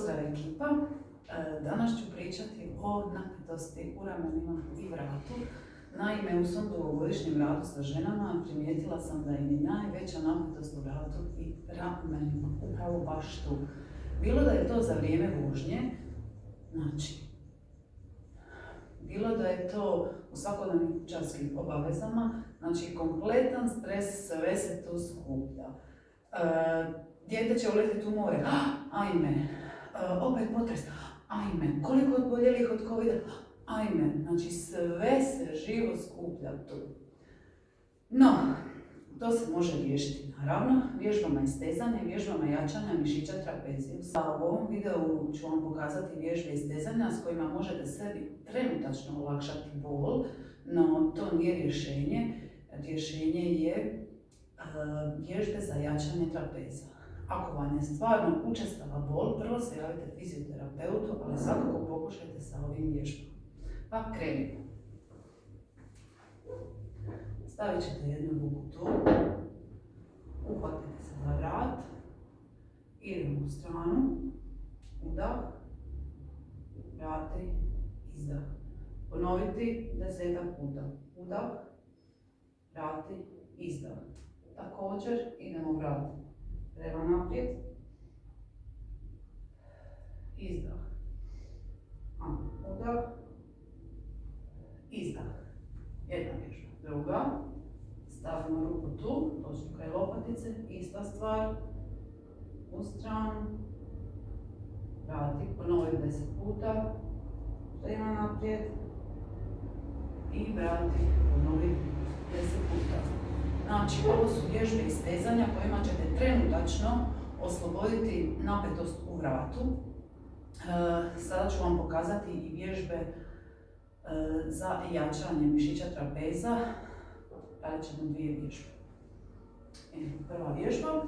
Pozdrav ekipa! Danas ću pričati o napetosti u ramenima i vratu. Naime, u svom dugogodišnjem radu sa ženama primijetila sam da im je najveća napetost u vratu i ramenima, upravo baš tu. Bilo da je to za vrijeme vožnje, bilo da je to u svakodnevnim kućanskim obavezama, kompletan stres, sve se tu skuplja. Dijete će uletiti u more, ajme, opet potres, ajme, koliko je oboljelih od covida, ajme, sve se živo skuplja tu. No, to se može riješiti naravno vježbama istezanja i vježbama jačanja mišića trapezijus. U ovom videu ću vam pokazati vježbe istezanja s kojima možete sebi trenutačno olakšati bol, no to nije rješenje. Rješenje je vježbe za jačanje trapeza. Ako vam je stvarno učestala bol, prvo se javite fizioterapeutu, ali svakako pokušajte sa ovim vježbama. Pa krenimo. Stavit ćete jednu ruku tu, uhvatite se za vrat, idemo u stranu, udah, vrati, izdah. Ponoviti 10 puta, udah, vrati, izdah. Također idemo vrat prema naprijed, izdah, udah, izdah. Jedna vježba. Druga, stavimo ruku tu, točno kraj lopatice, ista stvar, u stranu, vrati, ponovi 10 puta, prema naprijed i vrati, ponovi 10 puta. Ovo su vježbe istezanja kojima ćete trenutačno osloboditi napetost u vratu. Sada ću vam pokazati i vježbe za jačanje mišića trapeza. Radit ćemo dvije vježbe. Prva vježba.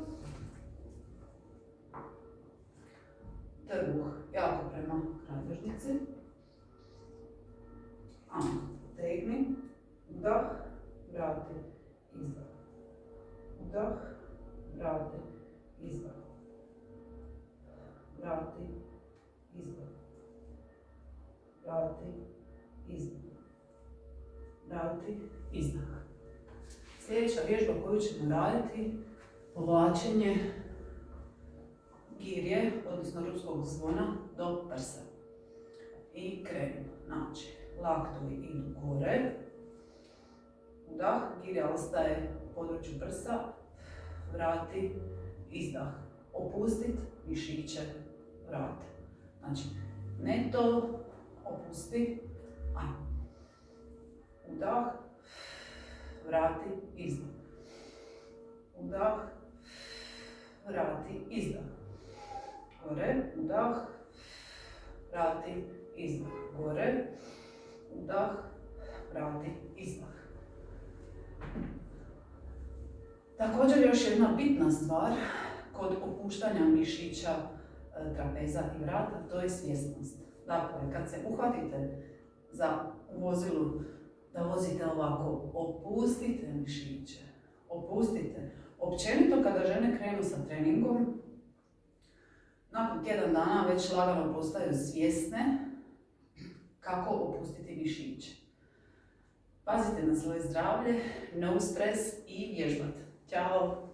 Trbuh jako prema kralježnici. Tegni, udah, vrati, izdah. Udah, vrati, izdah. Vrati, izdah. Vrati, izdah. Vrati, izdah. Sljedeća vježba koju ćemo raditi, povlačenje girje, odnosno ruskog zvona, do prsa. I krenemo. Laktovi idu gore. Udah, girja ostaje u području prsa. Vrati, izdah. Opustit mišiće vrata. Ne to, opusti. Udah, vrati, izdah. Udah, vrati, izdah. Gore, udah, vrati, izdah. Gore, udah, vrati, izdah. Također još jedna bitna stvar kod opuštanja mišića trapeza i vrata, to je svjesnost. Dakle, kad se uhvatite za vozilu da vozite ovako, opustite mišiće, opustite. Općenito kada žene krenu sa treningom, nakon tjedan dana već lagano postaju svjesne kako opustiti mišiće. Pazite na svoje zdravlje, no stres i vježbate. Ćao!